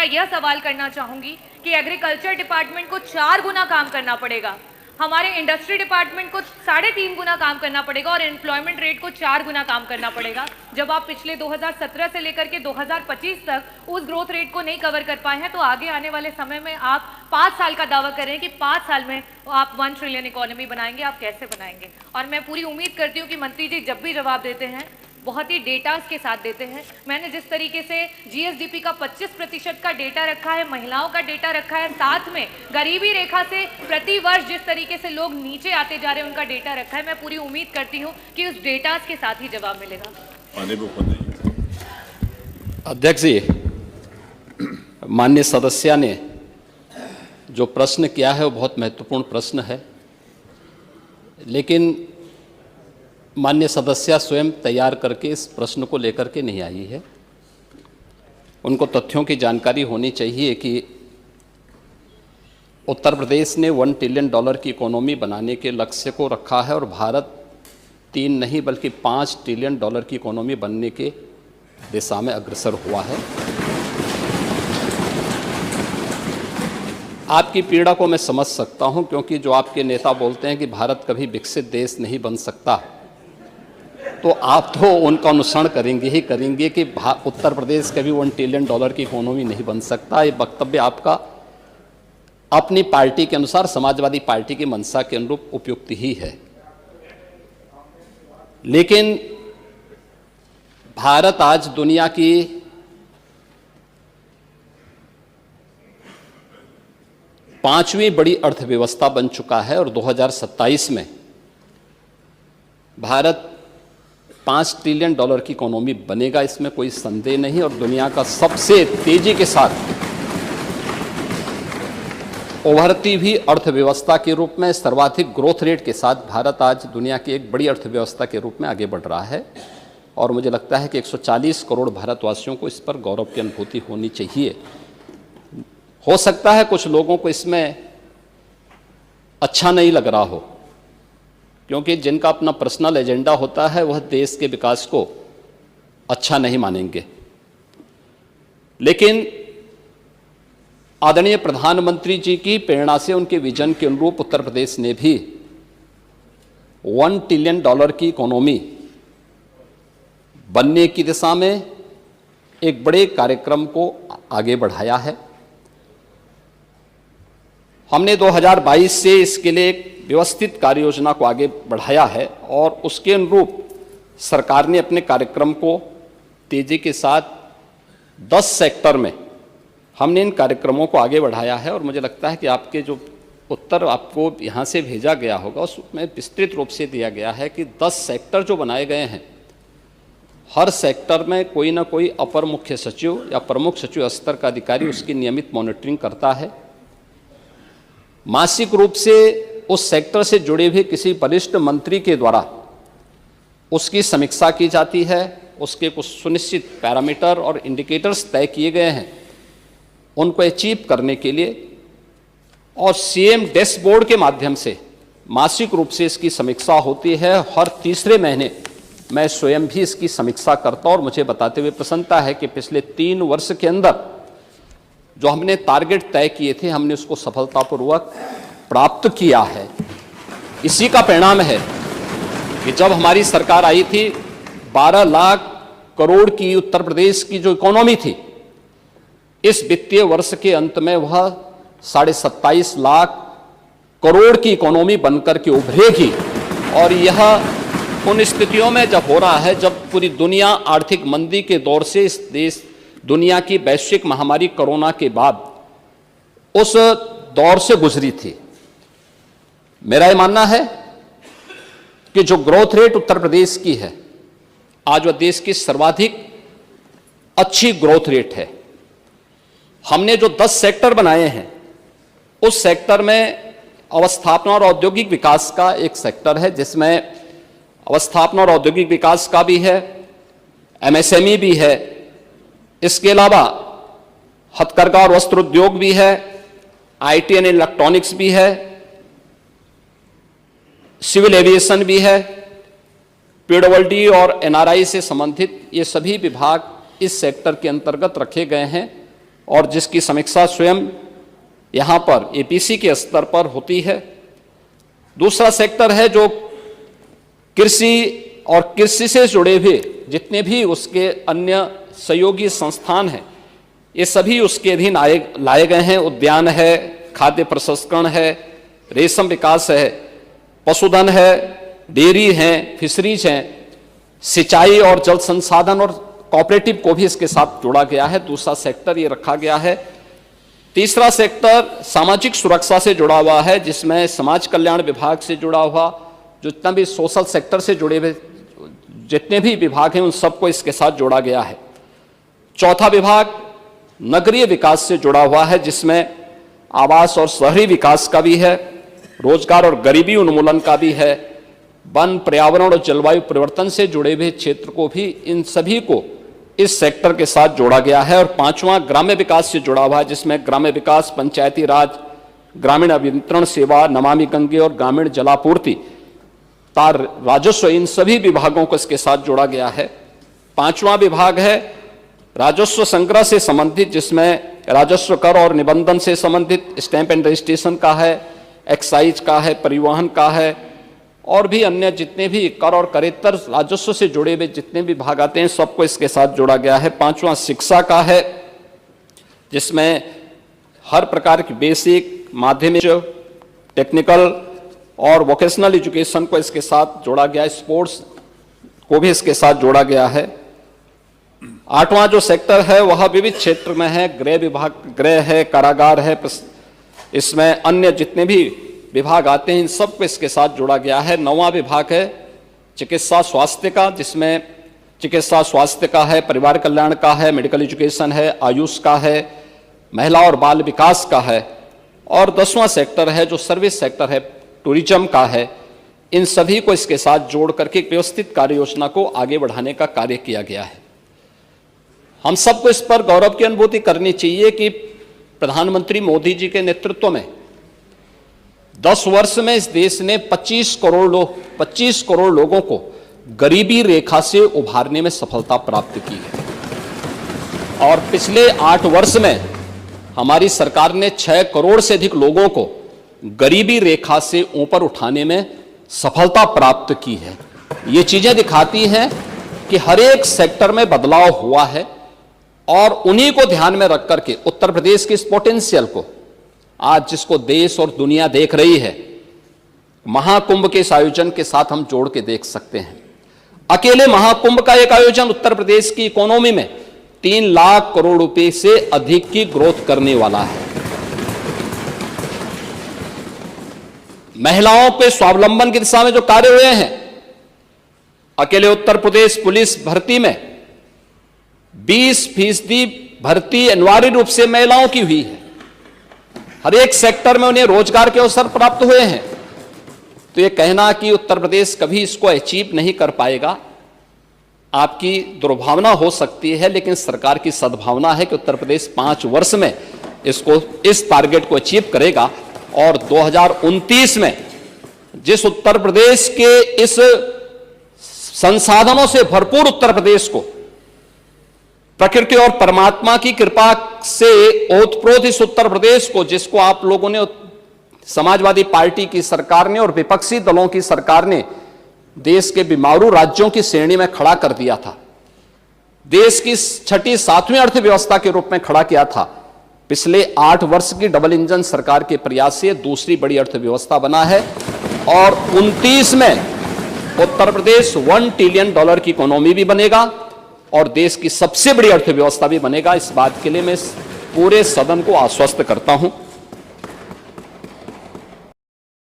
दूसरा यह सवाल करना चाहूंगी कि एग्रीकल्चर डिपार्टमेंट को 4 गुना काम करना पड़ेगा, हमारे इंडस्ट्री डिपार्टमेंट को 3.5 गुना काम करना पड़ेगा और एम्प्लॉयमेंट रेट को 4 गुना काम करना पड़ेगा। जब आप पिछले 2017 से लेकर के 2025 तक उस ग्रोथ रेट को नहीं कवर कर पाए हैं, तो आगे आने वाले समय में आप 5 साल का दावा कर रहे हैं कि 5 साल में आप 1 ट्रिलियन इकोनॉमी बनाएंगे। आप कैसे बनाएंगे? और मैं पूरी उम्मीद करती हूँ कि मंत्री जी जब भी जवाब देते हैं बहुत ही डेटास के साथ देते हैं। मैंने जिस तरीके से जीएसडीपी का 25% का डेटा रखा है, महिलाओं का डेटा रखा है, साथ में गरीबी रेखा से प्रति वर्ष जिस तरीके से लोग नीचे आते जा रहे हैं उनका डेटा रखा है, मैं पूरी उम्मीद करती हूं कि उस डेटास के साथ ही जवाब मिलेगा। अध्यक्ष जी, माननीय सदस्य ने जो प्रश्न किया है वो बहुत महत्वपूर्ण प्रश्न है, लेकिन माननीय सदस्य स्वयं तैयार करके इस प्रश्न को लेकर के नहीं आई है। उनको तथ्यों की जानकारी होनी चाहिए कि उत्तर प्रदेश ने $1 ट्रिलियन की इकोनॉमी बनाने के लक्ष्य को रखा है और भारत 3 नहीं बल्कि $5 ट्रिलियन की इकोनॉमी बनने के दिशा में अग्रसर हुआ है। आपकी पीड़ा को मैं समझ सकता हूं, क्योंकि जो आपके नेता बोलते हैं कि भारत कभी विकसित देश नहीं बन सकता, तो आप तो उनका अनुसरण करेंगे ही करेंगे कि उत्तर प्रदेश कभी $1 ट्रिलियन की इकोनॉमी नहीं बन सकता। ये वक्तव्य आपका अपनी पार्टी के अनुसार, समाजवादी पार्टी की मंशा के अनुरूप उपयुक्त ही है, लेकिन भारत आज दुनिया की 5वीं बड़ी अर्थव्यवस्था बन चुका है और 2027 में भारत $5 ट्रिलियन की इकोनॉमी बनेगा, इसमें कोई संदेह नहीं। और दुनिया का सबसे तेजी के साथ उभरती हुई अर्थव्यवस्था के रूप में सर्वाधिक ग्रोथ रेट के साथ भारत आज दुनिया की एक बड़ी अर्थव्यवस्था के रूप में आगे बढ़ रहा है। और मुझे लगता है कि 140 करोड़ भारतवासियों को इस पर गौरव की अनुभूति होनी चाहिए। हो सकता है कुछ लोगों को इसमें अच्छा नहीं लग रहा हो, क्योंकि जिनका अपना पर्सनल एजेंडा होता है वह देश के विकास को अच्छा नहीं मानेंगे। लेकिन आदरणीय प्रधानमंत्री जी की प्रेरणा से, उनके विजन के अनुरूप उत्तर प्रदेश ने भी $1 ट्रिलियन की इकोनॉमी बनने की दिशा में एक बड़े कार्यक्रम को आगे बढ़ाया है। हमने 2022 से इसके लिए एक व्यवस्थित कार्य योजना को आगे बढ़ाया है और उसके अनुरूप सरकार ने अपने कार्यक्रम को तेजी के साथ 10 सेक्टर में हमने इन कार्यक्रमों को आगे बढ़ाया है। और मुझे लगता है कि आपके जो उत्तर आपको यहाँ से भेजा गया होगा उसमें विस्तृत रूप से दिया गया है कि 10 सेक्टर जो बनाए गए हैं, हर सेक्टर में कोई ना कोई अपर मुख्य सचिव या प्रमुख सचिव स्तर का अधिकारी उसकी नियमित मॉनिटरिंग करता है। मासिक रूप से उस सेक्टर से जुड़े हुए किसी वरिष्ठ मंत्री के द्वारा उसकी समीक्षा की जाती है। उसके कुछ सुनिश्चित पैरामीटर और इंडिकेटर्स तय किए गए हैं उनको अचीव करने के लिए, और सीएम डैशबोर्ड के माध्यम से मासिक रूप से इसकी समीक्षा होती है। हर तीसरे महीने मैं स्वयं भी इसकी समीक्षा करता हूं और मुझे बताते हुए प्रसन्नता है कि पिछले 3 वर्ष के अंदर जो हमने टारगेट तय किए थे हमने उसको सफलतापूर्वक प्राप्त किया है। इसी का परिणाम है कि जब हमारी सरकार आई थी 12 लाख करोड़ की उत्तर प्रदेश की जो इकोनॉमी थी, इस वित्तीय वर्ष के अंत में वह 27.5 लाख करोड़ की इकोनॉमी बनकर के उभरेगी। और यह उन स्थितियों में जब हो रहा है जब पूरी दुनिया आर्थिक मंदी के दौर से इस देश दुनिया की वैश्विक महामारी कोरोना के बाद उस दौर से गुजरी थी। मेरा यह मानना है कि जो ग्रोथ रेट उत्तर प्रदेश की है आज वह देश की सर्वाधिक अच्छी ग्रोथ रेट है। हमने जो 10 सेक्टर बनाए हैं उस सेक्टर में अवस्थापना और औद्योगिक विकास का एक सेक्टर है, जिसमें अवस्थापना और औद्योगिक विकास का भी है, एमएसएमई भी है, इसके अलावा हथकरघा और वस्त्र उद्योग भी है, आईटी एंड इलेक्ट्रॉनिक्स भी है, सिविल एविएशन भी है, पीडब्ल्यूडी और एनआरआई से संबंधित ये सभी विभाग इस सेक्टर के अंतर्गत रखे गए हैं। और जिसकी समीक्षा स्वयं यहाँ पर एपीसी के स्तर पर होती है। दूसरा सेक्टर है जो कृषि और कृषि से जुड़े हुए जितने भी उसके अन्य सहयोगी संस्थान हैं, ये सभी उसके अधीन लाए गए हैं। उद्यान है, खाद्य प्रसंस्करण है, रेशम विकास है, पशुधन है, डेयरी है, फिशरीज हैं, सिंचाई और जल संसाधन और कोऑपरेटिव को भी इसके साथ जोड़ा गया है। दूसरा सेक्टर ये रखा गया है। तीसरा सेक्टर सामाजिक सुरक्षा से जुड़ा हुआ है, जिसमें समाज कल्याण विभाग से जुड़ा हुआ जो जितना भी सोशल सेक्टर से जुड़े हुए जितने भी विभाग हैं उन सबको इसके साथ जोड़ा गया है। चौथा विभाग नगरीय विकास से जुड़ा हुआ है, जिसमें आवास और शहरी विकास का भी है, रोजगार और गरीबी उन्मूलन का भी है, वन, पर्यावरण और जलवायु परिवर्तन से जुड़े हुए क्षेत्र को भी, इन सभी को इस सेक्टर के साथ जोड़ा गया है। और पांचवां ग्राम्य विकास से जुड़ा हुआ है, जिसमें ग्राम्य विकास, पंचायती राज, ग्रामीण अभियंत्रण सेवा, नमामि गंगे और ग्रामीण जलापूर्ति, तार, राजस्व, इन सभी विभागों को इसके साथ जोड़ा गया है। पांचवां विभाग है राजस्व संग्रह से संबंधित, जिसमें राजस्व कर और निबंधन से संबंधित, स्टैंप एंड रजिस्ट्रेशन का है, एक्साइज का है, परिवहन का है और भी अन्य जितने भी कर और करेत्तर राजस्व से जुड़े हुए जितने भी विभाग आते हैं सबको इसके साथ जोड़ा गया है। पांचवां शिक्षा का है, जिसमें हर प्रकार की बेसिक, माध्यमिक, टेक्निकल और वोकेशनल एजुकेशन को इसके साथ जोड़ा गया है। स्पोर्ट्स को भी इसके साथ जोड़ा गया है। आठवां जो सेक्टर है वह विविध क्षेत्र में है, गृह विभाग, गृह है, कारागार है, इसमें अन्य जितने भी विभाग आते हैं इन सब को इसके साथ जोड़ा गया है। नौवां विभाग है चिकित्सा स्वास्थ्य का, जिसमें चिकित्सा स्वास्थ्य का है, परिवार कल्याण का है, मेडिकल एजुकेशन है, आयुष का है, महिला और बाल विकास का है। और 10वां सेक्टर है जो सर्विस सेक्टर है, टूरिज्म का है। इन सभी को इसके साथ जोड़ करके एक व्यवस्थित कार्य योजना को आगे बढ़ाने का कार्य किया गया है। हम सबको इस पर गौरव की अनुभूति करनी चाहिए कि प्रधानमंत्री मोदी जी के नेतृत्व में 10 वर्ष में इस देश ने 25 करोड़ लोगों को गरीबी रेखा से उभारने में सफलता प्राप्त की है। और पिछले 8 वर्ष में हमारी सरकार ने 6 करोड़ से अधिक लोगों को गरीबी रेखा से ऊपर उठाने में सफलता प्राप्त की है। ये चीजें दिखाती हैं कि हर एक सेक्टर में बदलाव हुआ है और उन्हीं को ध्यान में रख करके उत्तर प्रदेश की इस पोटेंशियल को आज जिसको देश और दुनिया देख रही है, महाकुंभ के इस आयोजन के साथ हम जोड़ के देख सकते हैं। अकेले महाकुंभ का एक आयोजन उत्तर प्रदेश की इकोनॉमी में 3 लाख करोड़ रुपए से अधिक की ग्रोथ करने वाला है। महिलाओं के स्वावलंबन की दिशा में जो कार्य हुए हैं, अकेले उत्तर प्रदेश पुलिस भर्ती में 20% भर्ती अनिवार्य रूप से महिलाओं की हुई है। हर एक सेक्टर में उन्हें रोजगार के अवसर प्राप्त हुए हैं। तो ये कहना कि उत्तर प्रदेश कभी इसको अचीव नहीं कर पाएगा, आपकी दुर्भावना हो सकती है, लेकिन सरकार की सद्भावना है कि उत्तर प्रदेश 5 वर्ष में इस टारगेट को अचीव करेगा। और 2029 में जिस उत्तर प्रदेश के इस संसाधनों से भरपूर उत्तर प्रदेश को प्रकृति और परमात्मा की कृपा से ओतप्रोत इस उत्तर प्रदेश को, जिसको आप लोगों ने, समाजवादी पार्टी की सरकार ने और विपक्षी दलों की सरकार ने देश के बीमारू राज्यों की श्रेणी में खड़ा कर दिया था, देश की 6ठी 7वीं अर्थव्यवस्था के रूप में खड़ा किया था, पिछले 8 वर्ष की डबल इंजन सरकार के प्रयास से दूसरी बड़ी अर्थव्यवस्था बना है। और 29 में उत्तर प्रदेश $1 ट्रिलियन की इकोनॉमी भी बनेगा और देश की सबसे बड़ी अर्थव्यवस्था भी बनेगा। इस बात के लिए मैं पूरे सदन को आश्वस्त करता हूं।